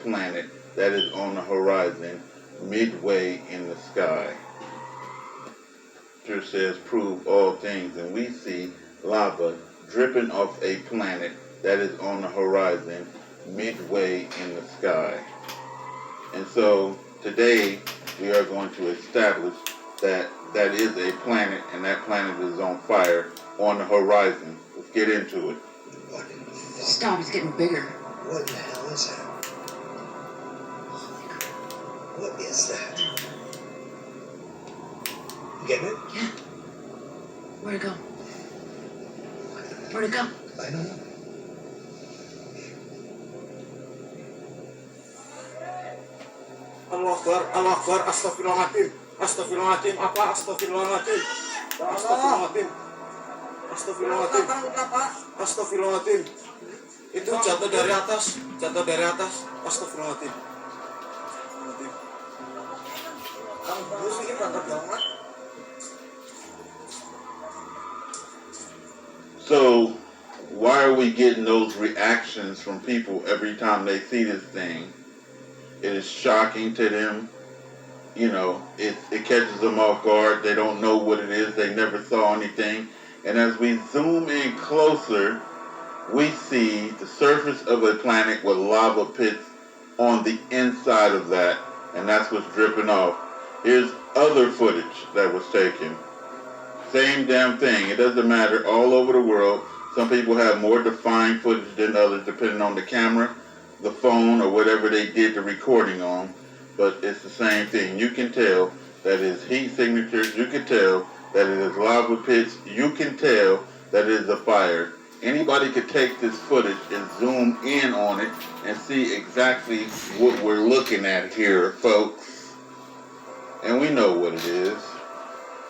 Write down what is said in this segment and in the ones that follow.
planet that is on the horizon, midway in the sky. Scripture says, prove all things, and we see lava dripping off a planet that is on the horizon, midway in the sky. And so today we are going to establish that that is a planet, and that planet is on fire on the horizon. Let's get into it. What in the fuck? Stop, it's getting bigger. What in the hell is that? What is that? You getting it? Yeah. Where'd it go? Where'd it go? I don't know. Allah Akbar, astagfirullahaladzim, astagfirullahaladzim, apa, astagfirullahaladzim, astagfirullahaladzim, astagfirullahaladzim, astagfirullahaladzim, itu jatuh dari atas, astagfirullahaladzim. Terus ini berangkat banget. So, why are we getting those reactions from people every time they see this thing? It is shocking to them. You know, it catches them off guard. They don't know what it is. They never saw anything. And as we zoom in closer, we see the surface of a planet with lava pits on the inside of that. And that's what's dripping off. Here's other footage that was taken. Same damn thing. It doesn't matter. All over the world, some people have more defined footage than others, depending on the camera, the phone, or whatever they did the recording on. But it's the same thing. You can tell that it's heat signatures. You can tell that it is lava pits. You can tell that it is a fire. Anybody could take this footage and zoom in on it and see exactly what we're looking at here, folks. And we know what it is.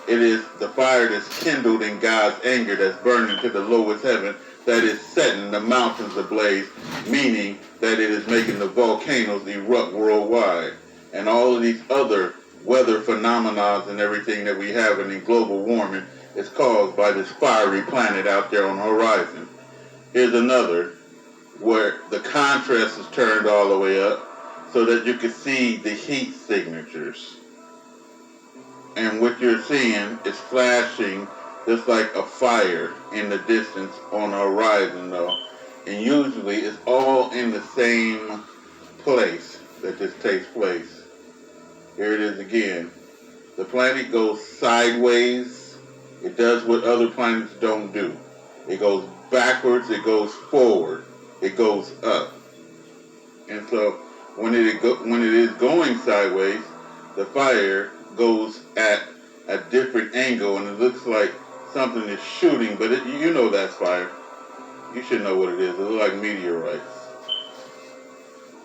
It is the fire that's kindled in God's anger, that's burning to the lowest heaven, that is setting the mountains ablaze, meaning that it is making the volcanoes erupt worldwide. And all of these other weather phenomena and everything that we have in global warming is caused by this fiery planet out there on the horizon. Here's another where the contrast is turned all the way up so that you can see the heat signatures. And what you're seeing is flashing just like a fire in the distance on the horizon, though. And usually it's all in the same place that this takes place. Here it is again. The planet goes sideways. It does what other planets don't do. It goes backwards, it goes forward, it goes up. And so when it is going sideways, the fire goes at a different angle, and it looks like something is shooting, but you know that's fire. You should know what it is. It looks like meteorites.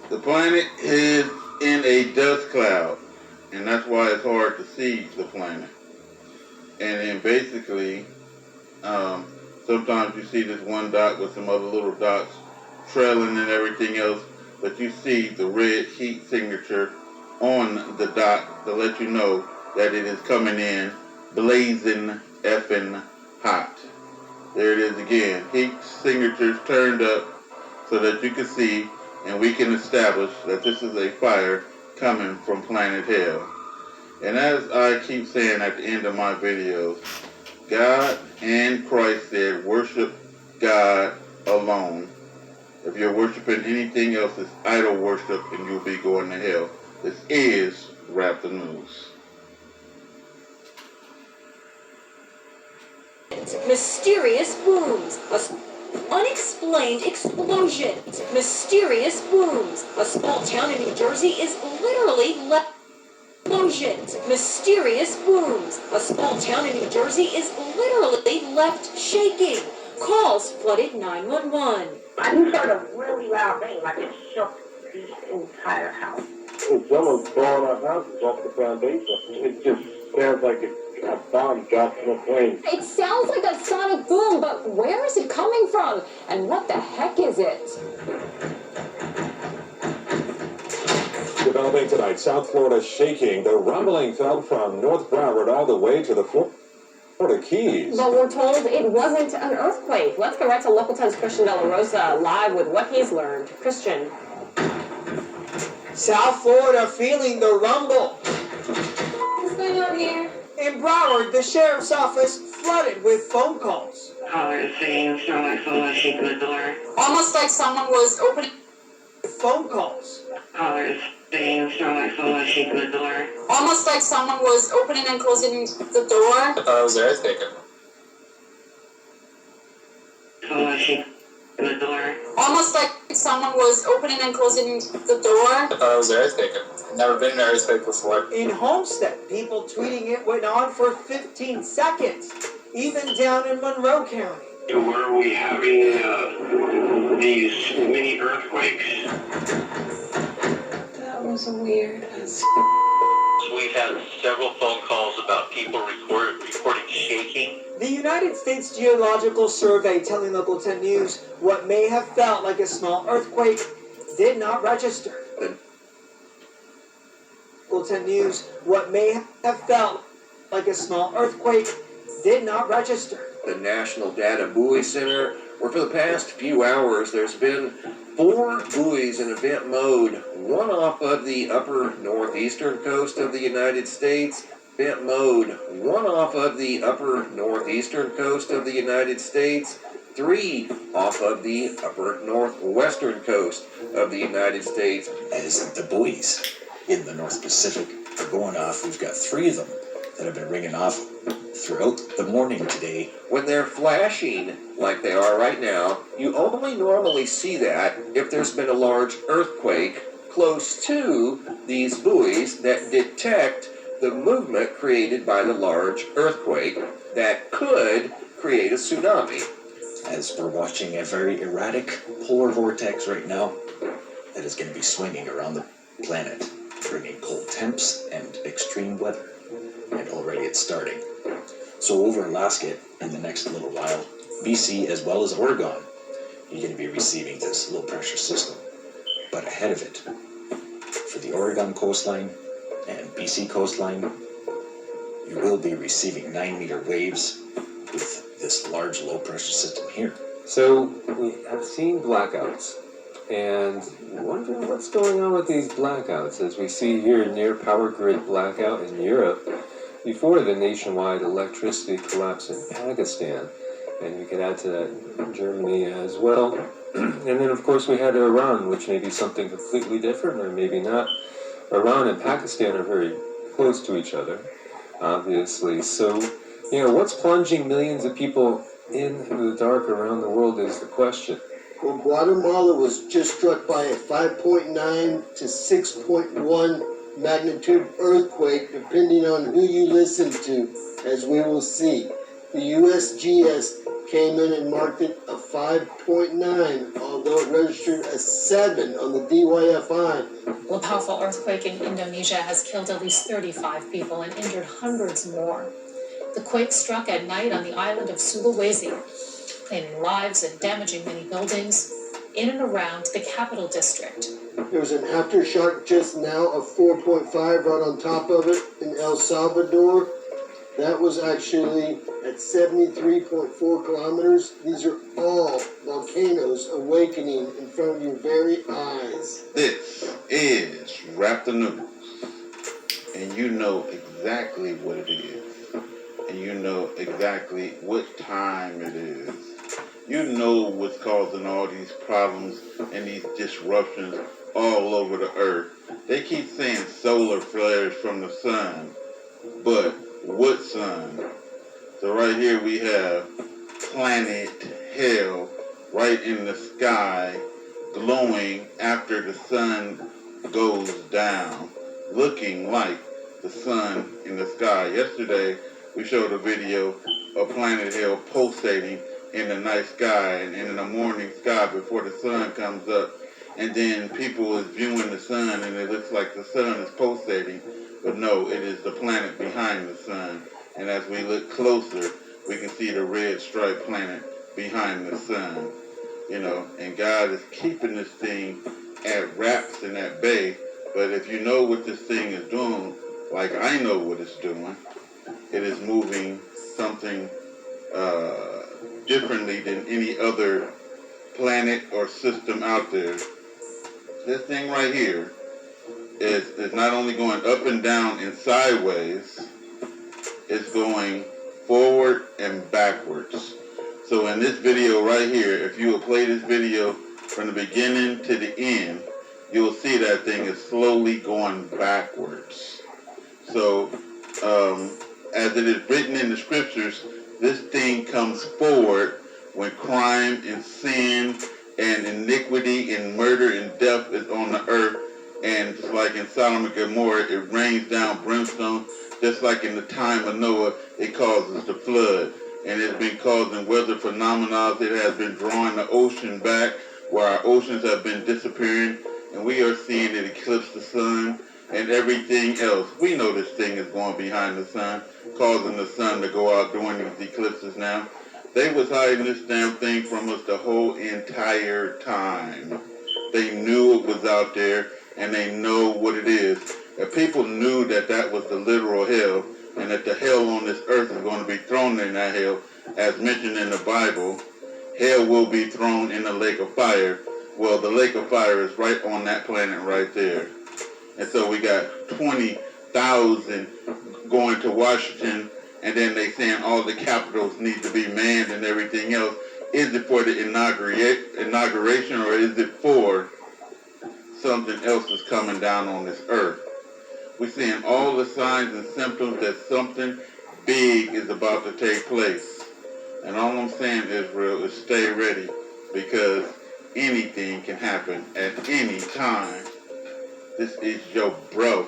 The planet is in a dust cloud, and that's why it's hard to see the planet. And then basically, sometimes you see this one dot with some other little dots trailing and everything else, but you see the red heat signature on the dot to let you know that it is coming in blazing effing hot. There it is again. Heat signatures turned up so that you can see and we can establish that this is a fire coming from planet hell. And as I keep saying at the end of my videos, God and Christ said, worship God alone. If you're worshiping anything else, it's idol worship and you'll be going to hell. This is Raptor News. Mysterious booms. Unexplained explosions. Mysterious booms. A small town in New Jersey is literally left. Explosions. Mysterious booms. A small town in New Jersey is literally left shaking. Calls flooded 911. I just heard a really loud bang, like it shook the entire house. Someone's blowing our houses off the foundation. It just sounds like a bomb dropped from a plane. It sounds like a sonic boom, but where is it coming from? And what the heck is it? Developing tonight, South Florida shaking. The rumbling felt from North Broward all the way to the Florida Keys. But we're told it wasn't an earthquake. Let's go right to Local 10's Christian De La Rosa live with what he's learned. Christian. South Florida feeling the rumble. What's going on here? In Broward, the sheriff's office flooded with phone calls. Caller saying Starlight Phone she could door. Almost like someone was opening. Phone calls. Caller saying Starlight Phone she could door. Almost like someone was opening and closing the door. I thought it was the Earthquaker. Phone she could door. Almost like someone was opening and closing the door. I thought it was the Earthquaker. Never been in an earthquake before. In Homestead, people tweeting it went on for 15 seconds, even down in Monroe County. Were we having these mini earthquakes? That was weird. We've had several phone calls about people reporting shaking. The United States Geological Survey telling Local 10 News what may have felt like a small earthquake did not register. Local 10 News, what may have felt like a small earthquake did not register. The National Data Buoy Center, where for the past few hours there's been 4 buoys in event mode, one off of the upper northeastern coast of the United States, event mode, one off of the upper northeastern coast of the United States, 3 off of the upper northwestern coast of the United States. As the buoys in the North Pacific are going off, we've got 3 of them that have been ringing off throughout the morning today. When they're flashing like they are right now, you only normally see that if there's been a large earthquake close to these buoys that detect the movement created by the large earthquake that could create a tsunami. As we're watching a very erratic polar vortex right now that is going to be swinging around the planet, bringing cold temps and extreme weather. And already it's starting. So over Alaska in the next little while, BC as well as Oregon, you're going to be receiving this low pressure system. But ahead of it, for the Oregon coastline and BC coastline, you will be receiving 9-meter waves with this large low pressure system here. So we have seen blackouts, and wondering what's going on with these blackouts, as we see here near power grid blackout in Europe before the nationwide electricity collapse in Pakistan, and you could add to that Germany as well. And then of course we had Iran, which may be something completely different or maybe not. Iran and Pakistan are very close to each other, obviously. So, what's plunging millions of people into the dark around the world is the question. Well, Guatemala was just struck by a 5.9 to 6.1 magnitude earthquake, depending on who you listen to, as we will see. The USGS came in and marked it a 5.9, although it registered a 7 on the DYFI. Well, a powerful earthquake in Indonesia has killed at least 35 people and injured hundreds more. The quake struck at night on the island of Sulawesi, claiming lives and damaging many buildings in and around the capital district. There was an aftershock just now of 4.5 right on top of it in El Salvador. That was actually at 73.4 kilometers. These are all volcanoes awakening in front of your very eyes. This is Rap the News, and you know exactly what it is, and you know exactly what time it is. You know what's causing all these problems and these disruptions all over the earth. They keep saying solar flares from the sun, but what sun? So right here we have planet hell right in the sky, glowing after the sun goes down, looking like the sun in the sky. Yesterday we showed a video of planet hell pulsating in the night sky and in the morning sky before the sun comes up, and then people is viewing the sun and it looks like the sun is pulsating, but no, it is the planet behind the sun. And as we look closer, we can see the red striped planet behind the sun, and God is keeping this thing at wraps and at bay. But if you know what this thing is doing, like I know what it's doing, it is moving something differently than any other planet or system out there. This thing right here is not only going up and down and sideways, it's going forward and backwards. So in this video right here, if you will play this video from the beginning to the end, you'll see that thing is slowly going backwards. So as it is written in the scriptures, this thing comes forward when crime and sin and iniquity and murder and death is on the earth. And just like in Sodom and Gomorrah, it rains down brimstone. Just like in the time of Noah, it causes the flood. And it's been causing weather phenomena. It has been drawing the ocean back, where our oceans have been disappearing. And we are seeing it eclipse the sun and everything else. We know this thing is going behind the sun, causing the sun to go out during these eclipses now. They was hiding this damn thing from us the whole entire time. They knew it was out there, and they know what it is. If people knew that that was the literal hell, and that the hell on this earth is going to be thrown in that hell, as mentioned in the Bible, hell will be thrown in the lake of fire. Well, the lake of fire is right on that planet right there. And so we got 20,000 going to Washington, and then they saying all the capitals need to be manned and everything else. Is it for the inauguration, or is it for something else is coming down on this earth? We're seeing all the signs and symptoms that something big is about to take place. And all I'm saying, Israel, is stay ready, because anything can happen at any time. This is your bro.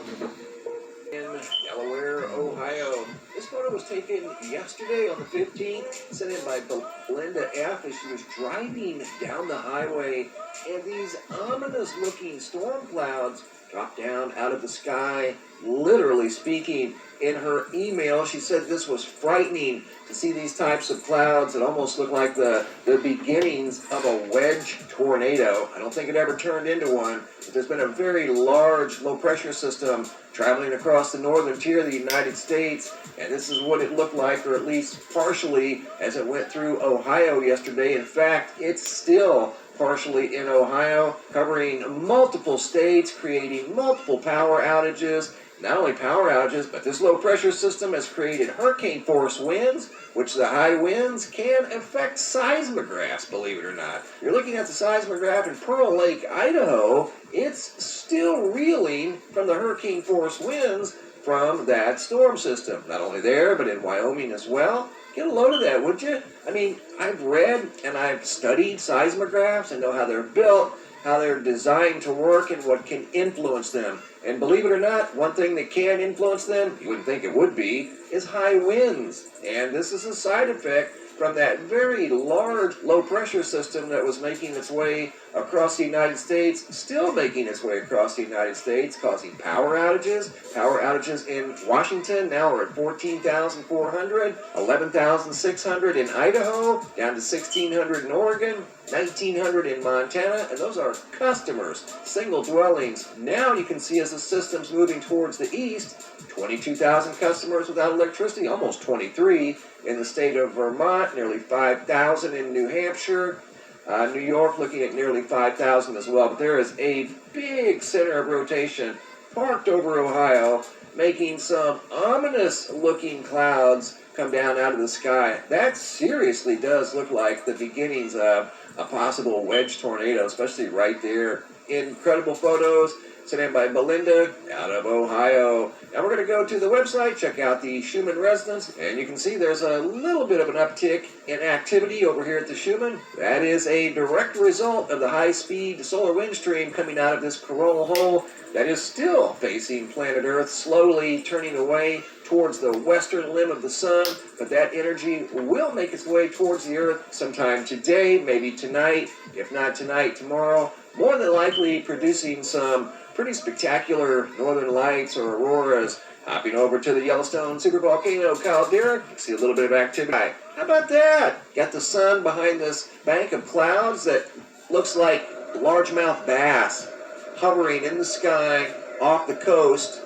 In Delaware, Ohio. This photo was taken yesterday on the 15th, sent in by Belinda F. as she was driving down the highway, and these ominous-looking storm clouds dropped down out of the sky. Literally speaking, in her email, she said this was frightening to see these types of clouds that almost look like the beginnings of a wedge tornado. I don't think it ever turned into one, but there's been a very large low-pressure system traveling across the northern tier of the United States, and this is what it looked like, or at least partially, as it went through Ohio yesterday. In fact, it's still partially in Ohio, covering multiple states, creating multiple power outages. Not only power outages, but this low-pressure system has created hurricane-force winds, which the high winds can affect seismographs, believe it or not. You're looking at the seismograph in Pearl Lake, Idaho. It's still reeling from the hurricane-force winds from that storm system. Not only there, but in Wyoming as well. Get a load of that, would you? I mean, I've read and I've studied seismographs and know how they're built, how they're designed to work, and what can influence them. And believe it or not, one thing that can influence them, you wouldn't think it would be, is high winds. And this is a side effect from that very large low-pressure system that was making its way across the United States, still making its way across the United States, causing power outages. Power outages in Washington now are at 14,400, 11,600 in Idaho, down to 1,600 in Oregon, 1,900 in Montana, and those are customers, single dwellings. Now you can see as the system's moving towards the east, 22,000 customers without electricity, almost 23 in the state of Vermont, nearly 5,000 in New Hampshire, New York looking at nearly 5,000 as well. But there is a big center of rotation parked over Ohio, making some ominous-looking clouds come down out of the sky. That seriously does look like the beginnings of a possible wedge tornado, especially right there. Incredible photos sent in by Belinda out of Ohio. Now we're going to go to the website, check out the Schumann resonance, and you can see there's a little bit of an uptick in activity over here at the Schumann. That is a direct result of the high-speed solar wind stream coming out of this coronal hole that is still facing planet Earth, slowly turning away towards the western limb of the sun, but that energy will make its way towards the Earth sometime today, maybe tonight, if not tonight, tomorrow, more than likely producing some pretty spectacular northern lights or auroras. Hopping over to the Yellowstone supervolcano caldera, you can see a little bit of activity. How about that? Got the sun behind this bank of clouds that looks like largemouth bass hovering in the sky off the coast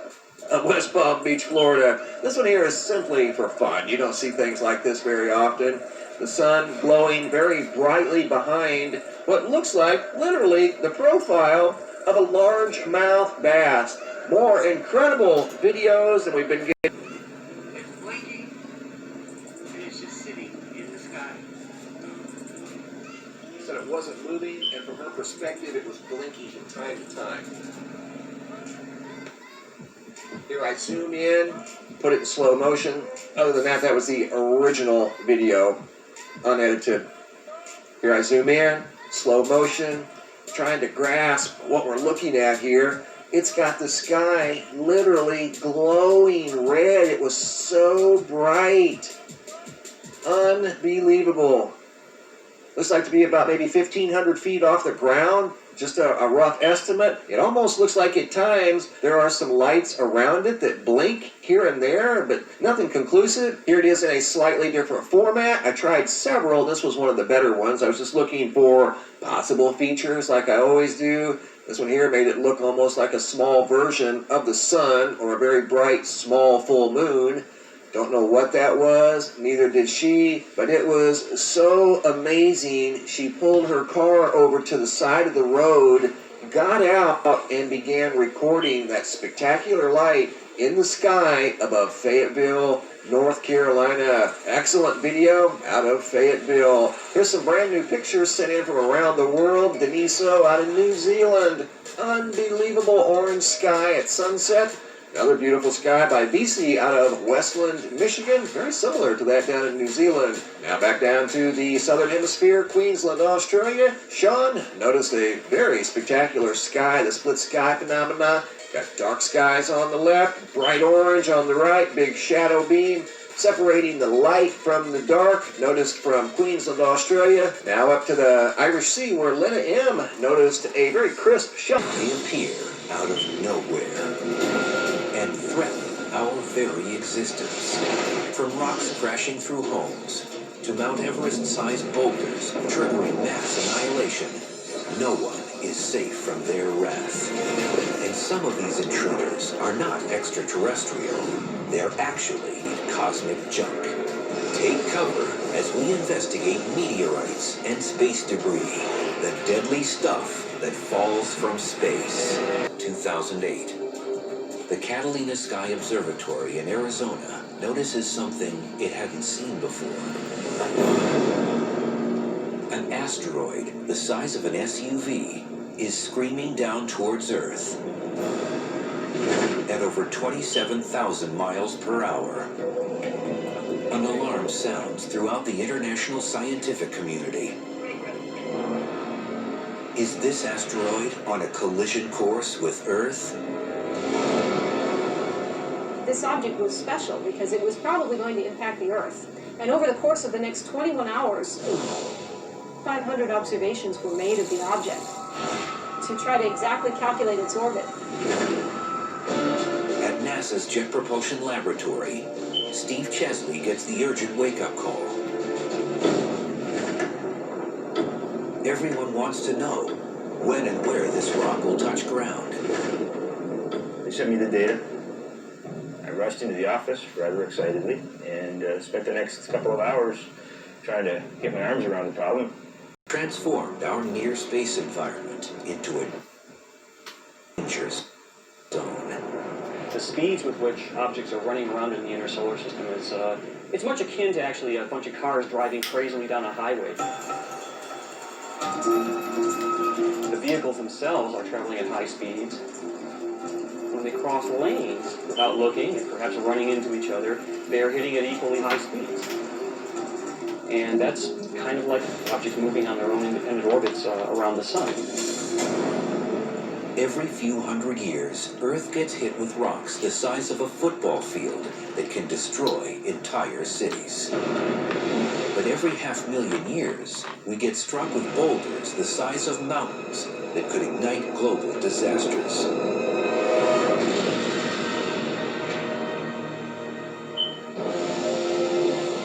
of West Palm Beach, Florida. This one here is simply for fun. You don't see things like this very often. The sun glowing very brightly behind what looks like literally the profile of a largemouth bass. More incredible videos that we've been getting. It's blinking, and it's just sitting in the sky. Said it wasn't moving, and from her perspective, it was blinking from time to time. Here I zoom in, put it in slow motion. Other than that, that was the original video, unedited. Here I zoom in, slow motion, trying to grasp what we're looking at here. It's got the sky literally glowing red. It was so bright. Unbelievable. Looks like to be about maybe 1,500 feet off the ground. Just a rough estimate. It almost looks like at times there are some lights around it that blink here and there, but nothing conclusive. Here it is in a slightly different format. I tried several. This was one of the better ones. I was just looking for possible features like I always do. This one here made it look almost like a small version of the sun or a very bright, small, full moon. Don't know what that was, neither did she, but it was so amazing. She pulled her car over to the side of the road, got out, and began recording that spectacular light in the sky above Fayetteville, North Carolina. Excellent video out of Fayetteville. Here's some brand new pictures sent in from around the world. Deniso out of New Zealand. Unbelievable orange sky at sunset. Another beautiful sky by BC out of Westland, Michigan. Very similar to that down in New Zealand. Now back down to the southern hemisphere, Queensland, Australia. Sean noticed a very spectacular sky, the split sky phenomena. Got dark skies on the left, bright orange on the right, big shadow beam separating the light from the dark, noticed from Queensland, Australia. Now up to the Irish Sea where Lena M noticed a very crisp shot. They appear out of nowhere and threaten our very existence. From rocks crashing through homes to Mount Everest-sized boulders triggering mass annihilation, no one is safe from their wrath. And some of these intruders are not extraterrestrial. They're actually cosmic junk. Take cover as we investigate meteorites and space debris, the deadly stuff that falls from space. 2008. The Catalina Sky Observatory in Arizona notices something it hadn't seen before. An asteroid the size of an SUV is screaming down towards Earth at over 27,000 miles per hour. An alarm sounds throughout the international scientific community. Is this asteroid on a collision course with Earth? This object was special because it was probably going to impact the Earth. And over the course of the next 21 hours, 500 observations were made of the object to try to exactly calculate its orbit. At NASA's Jet Propulsion Laboratory, Steve Chesley gets the urgent wake-up call. Everyone wants to know when and where this rock will touch ground. They sent me the data. I rushed into the office rather excitedly and spent the next couple of hours trying to get my arms around the problem. Transformed our near space environment into a danger zone. The speeds with which objects are running around in the inner solar system is it's much akin to actually a bunch of cars driving crazily down a highway. The vehicles themselves are traveling at high speeds. When they cross lanes without looking and perhaps running into each other, they are hitting at equally high speeds. And that's kind of like objects moving on their own independent orbits around the sun. Every few hundred years, Earth gets hit with rocks the size of a football field that can destroy entire cities. But every 500,000 years, we get struck with boulders the size of mountains that could ignite global disasters.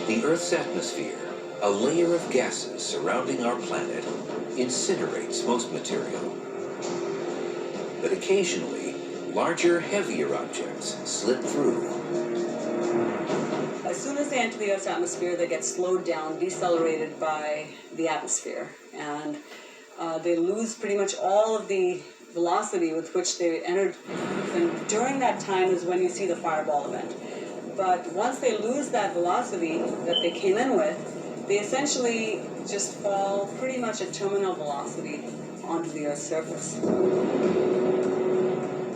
The Earth's atmosphere, a layer of gases surrounding our planet, incinerates most material. But occasionally, larger, heavier objects slip through. As soon as they enter the Earth's atmosphere, they get slowed down, decelerated by the atmosphere, and they lose pretty much all of the velocity with which they entered, and during that time is when you see the fireball event. But once they lose that velocity that they came in with, they essentially just fall pretty much at terminal velocity onto the Earth's surface.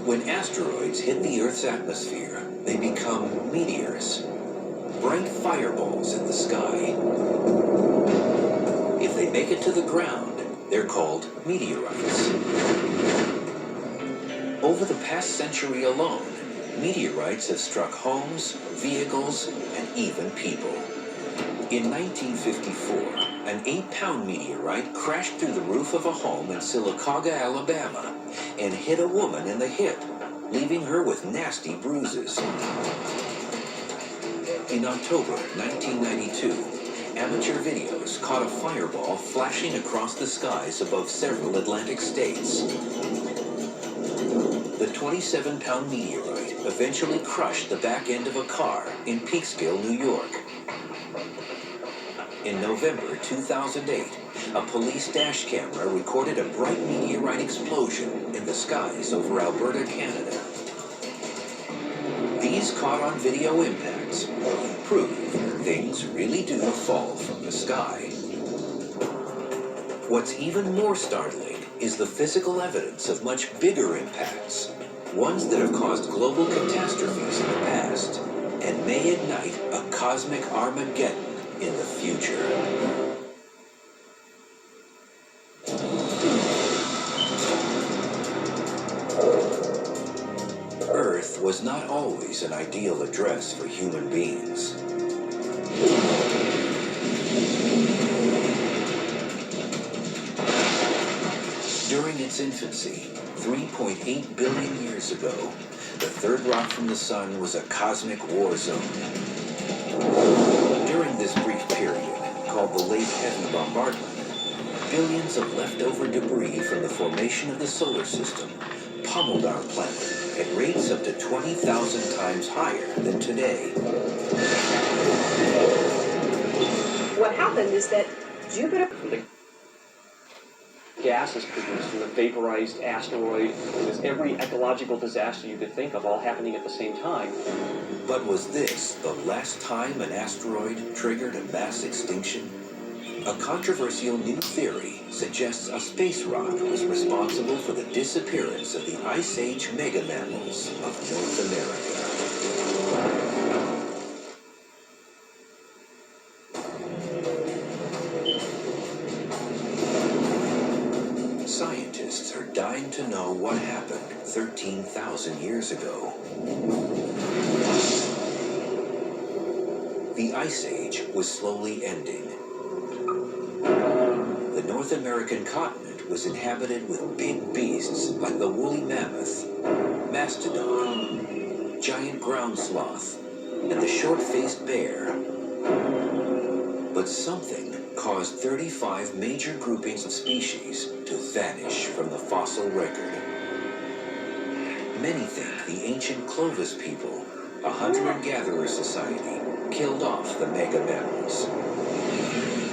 When asteroids hit the Earth's atmosphere, they become meteors, bright fireballs in the sky. If they make it to the ground, they're called meteorites. Over the past century alone, meteorites have struck homes, vehicles, and even people. In 1954, an 8-pound meteorite crashed through the roof of a home in Sylacauga, Alabama, and hit a woman in the hip, leaving her with nasty bruises. In October 1992, amateur videos caught a fireball flashing across the skies above several Atlantic states. The 27-pound meteorite eventually crushed the back end of a car in Peekskill, New York. In November 2008, a police dash camera recorded a bright meteorite explosion in the skies over Alberta, Canada. These caught-on-video impacts prove things really do fall from the sky. What's even more startling is the physical evidence of much bigger impacts, ones that have caused global catastrophes in the past, and may ignite a cosmic Armageddon in the future. Earth was not always an ideal address for human beings. During its infancy, 3.8 billion years ago, the third rock from the sun was a cosmic war zone. During this brief period, called the Late Heavy Bombardment, billions of leftover debris from the formation of the solar system pummeled our planet at rates up to 20,000 times higher than today. What happened is that Jupiter... Gas is produced from a vaporized asteroid. There's every ecological disaster you could think of all happening at the same time. But was this the last time an asteroid triggered a mass extinction? A controversial new theory suggests a space rock was responsible for the disappearance of the Ice Age megamammals of North America. Scientists are dying to know what happened 13,000 years ago. The Ice Age was slowly ending. The North American continent was inhabited with big beasts like the woolly mammoth, mastodon, giant ground sloth, and the short-faced bear. But something caused 35 major groupings of species to vanish from the fossil record. Many think the ancient Clovis people, a hunter-and-gatherer society, killed off the mega-mammals.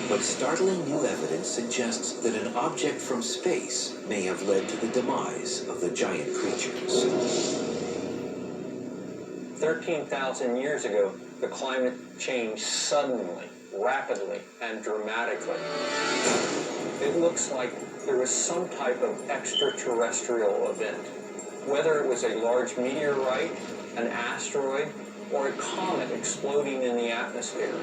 But startling new evidence suggests that an object from space may have led to the demise of the giant creatures. 13,000 years ago, the climate changed suddenly, rapidly, and dramatically. It looks like there was some type of extraterrestrial event. Whether it was a large meteorite, an asteroid, or a comet exploding in the atmosphere.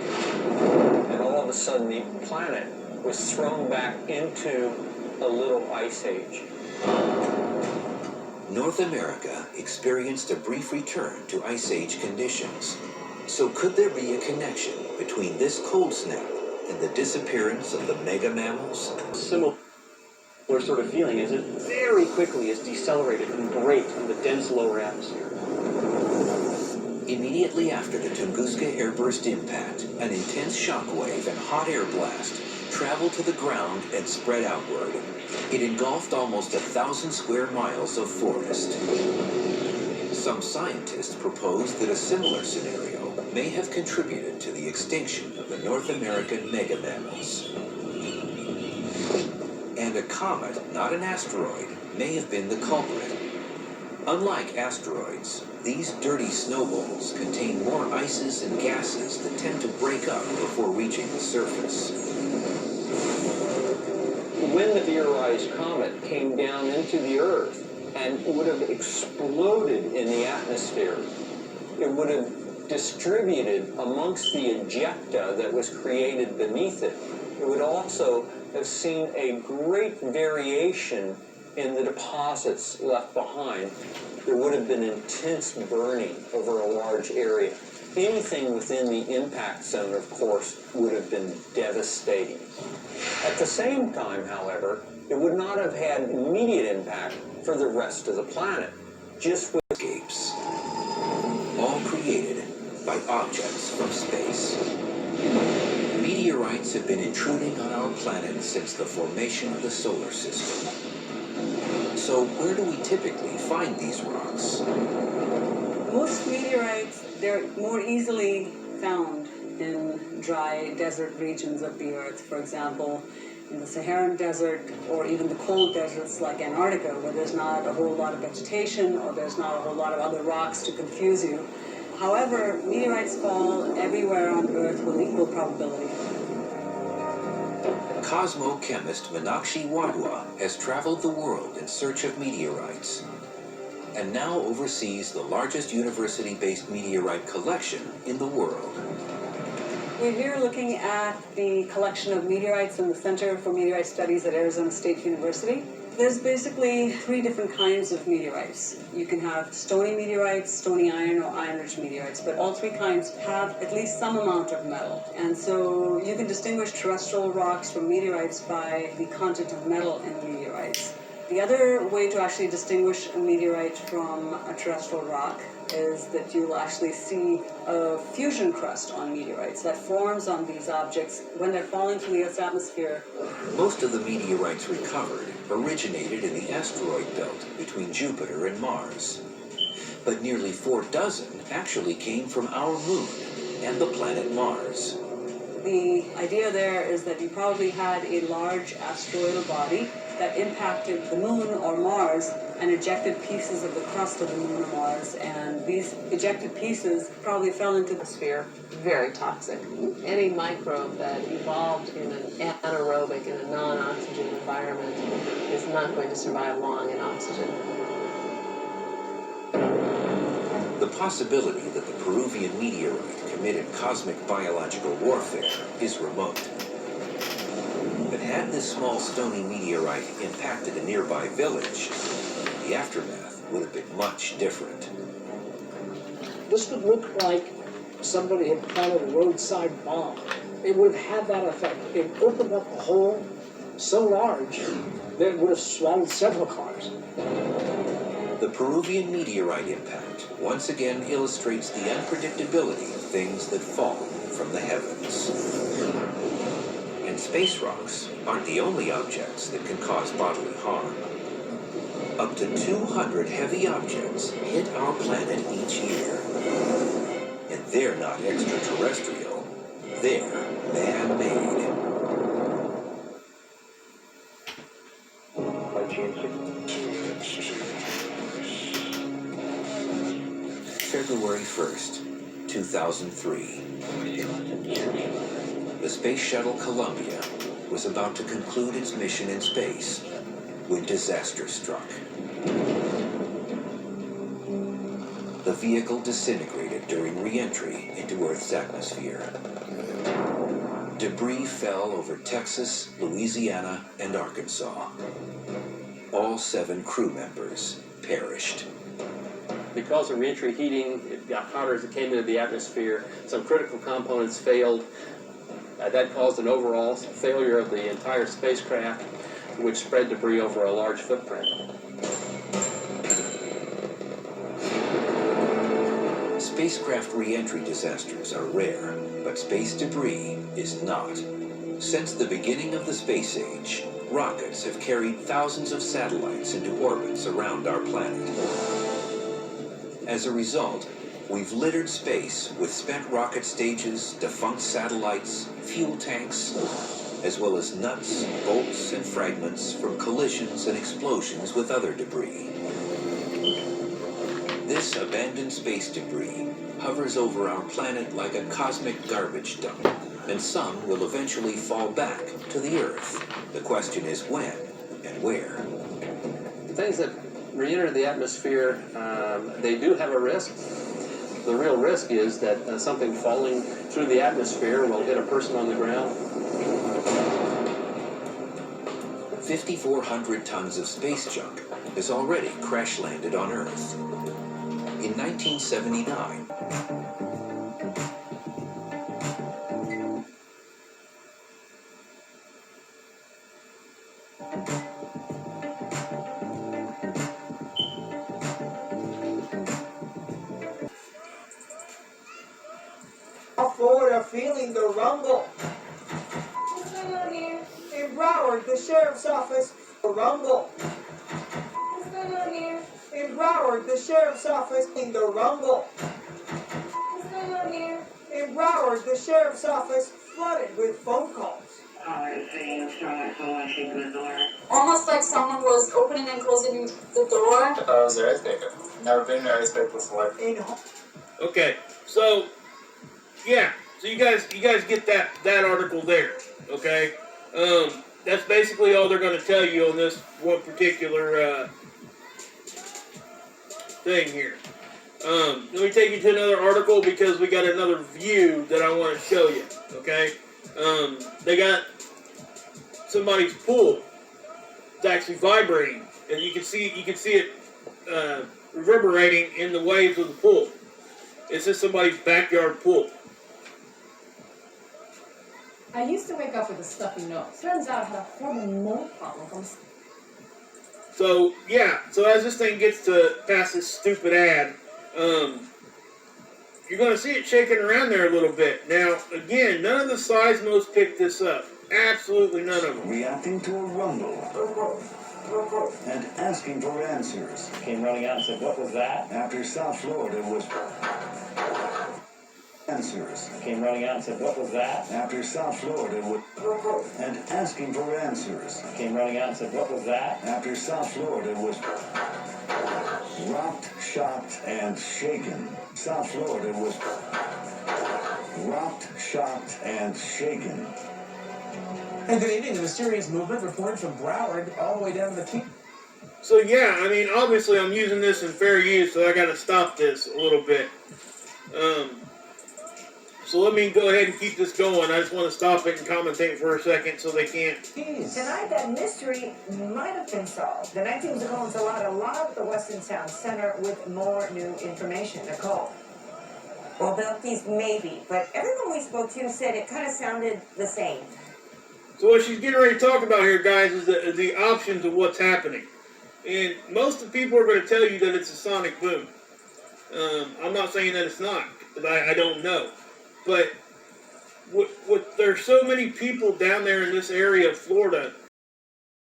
And all of a sudden, the planet was thrown back into a little ice age. North America experienced a brief return to Ice Age conditions. So could there be a connection between this cold snap and the disappearance of the mega-mammals? Similar sort of feeling as it very quickly is decelerated and breaks from the dense lower atmosphere. Immediately after the Tunguska airburst impact, an intense shockwave and hot air blast traveled to the ground and spread outward. It engulfed almost 1,000 square miles of forest. Some scientists propose that a similar scenario may have contributed to the extinction of the North American mega-mammals. And and a comet, not an asteroid, may have been the culprit. Unlike asteroids, these dirty snowballs contain more ices and gases that tend to break up before reaching the surface. When the Virus comet came down into the Earth and would have exploded in the atmosphere, it would have distributed amongst the ejecta that was created beneath it. It would also have seen a great variation in the deposits left behind. There would have been intense burning over a large area. Anything within the impact zone, of course, would have been devastating. At the same time, however, it would not have had immediate impact for the rest of the planet, just with escapes, all created by objects from space. Meteorites have been intruding on our planet since the formation of the solar system. So where do we typically find these rocks? Most meteorites, they're more easily found in dry desert regions of the Earth. For example, in the Saharan Desert, or even the cold deserts like Antarctica, where there's not a whole lot of vegetation, or there's not a whole lot of other rocks to confuse you. However, meteorites fall everywhere on Earth with equal probability. Cosmochemist Meenakshi Wadhwa has traveled the world in search of meteorites, and now oversees the largest university-based meteorite collection in the world. We're here looking at the collection of meteorites in the Center for Meteorite Studies at Arizona State University. There's basically 3 different kinds of meteorites. You can have stony meteorites, stony iron, or iron-rich meteorites, but all 3 kinds have at least some amount of metal. And so you can distinguish terrestrial rocks from meteorites by the content of metal in meteorites. The other way to actually distinguish a meteorite from a terrestrial rock is that you'll actually see a fusion crust on meteorites that forms on these objects when they're falling through the Earth's atmosphere. Most of the meteorites recovered originated in the asteroid belt between Jupiter and Mars. But nearly 4 dozen actually came from our moon and the planet Mars. The idea there is that you probably had a large asteroidal body that impacted the moon or Mars and ejected pieces of the crust of the moon or Mars, and these ejected pieces probably fell into the sphere. Very toxic. Any microbe that evolved in an anaerobic, in a non-oxygen environment, is not going to survive long in oxygen. The possibility that the Peruvian meteorite committed cosmic biological warfare is remote. But had this small stony meteorite impacted a nearby village, the aftermath would have been much different. This would look like somebody had planted a roadside bomb. It would have had that effect. It opened up a hole so large that it would have swallowed several cars. The Peruvian meteorite impact once again illustrates the unpredictability of things that fall from the heavens. And space rocks aren't the only objects that can cause bodily harm. Up to 200 heavy objects hit our planet each year. And they're not extraterrestrial, they're man-made. February 1st, 2003. The Space Shuttle Columbia was about to conclude its mission in space when disaster struck. The vehicle disintegrated during re-entry into Earth's atmosphere. Debris fell over Texas, Louisiana, and Arkansas. All 7 crew members perished. Because of reentry heating, it got hotter as it came into the atmosphere. Some critical components failed. That caused an overall failure of the entire spacecraft, which spread debris over a large footprint. Spacecraft re-entry disasters are rare, but space debris is not. Since the beginning of the space age, rockets have carried thousands of satellites into orbits around our planet. As a result, we've littered space with spent rocket stages, defunct satellites, fuel tanks, as well as nuts, bolts, and fragments from collisions and explosions with other debris. This abandoned space debris hovers over our planet like a cosmic garbage dump, and some will eventually fall back to the Earth. The question is when and where. Things that re-enter the atmosphere, they do have a risk. The real risk is that something falling through the atmosphere will hit a person on the ground. 5,400 tons of space junk has already crash-landed on Earth. In 1979, Florida feeling the rumble. What's going on here? In Broward, the sheriff's office, the rumble. What's going on here? In Broward, the sheriff's office, in the rumble. What's going on here? In Broward, the sheriff's office flooded with phone calls. Almost like someone was opening and closing the door. I thought it was an earthquake. Never been in an earthquake before. Okay, so yeah, so you guys get that article there, okay? That's basically all they're going to tell you on this one particular thing here. Let me take you to another article because we got another view that I want to show you, okay? They got somebody's pool. It's actually vibrating, and you can see it reverberating in the waves of the pool. It's just somebody's backyard pool. I used to wake up with a stuffy nose. Turns out I had a horrible mold problem from... So, yeah, so as this thing gets to past this stupid ad, you're going to see it shaking around there a little bit. Now, again, none of the Seismos picked this up. Absolutely none of them. Reacting to a rumble and asking for answers. Came running out and said, "What was that?" After South Florida was... Answers. Came running out and said, "What was that?" After South Florida was... And asking for answers. Came running out and said, "What was that?" After South Florida was... Rocked, shocked, and shaken. South Florida was... Rocked, shocked, and shaken. And good evening. The mysterious movement reported from Broward all the way down to the King. So yeah, I mean, obviously I'm using this in fair use, so I got to stop this a little bit. So let me go ahead and keep this going. I just want to stop it and commentate for a second so they can't. Tonight, that mystery might have been solved. The 19 Calls allowed a lot of the Western Town Center with more new information. Nicole. Well, Belkis, maybe, but everyone we spoke to said it kind of sounded the same. So what she's getting ready to talk about here, guys, is the options of what's happening. And most of the people are going to tell you that it's a sonic boom. I'm not saying that it's not, because I don't know. But there's so many people down there in this area of Florida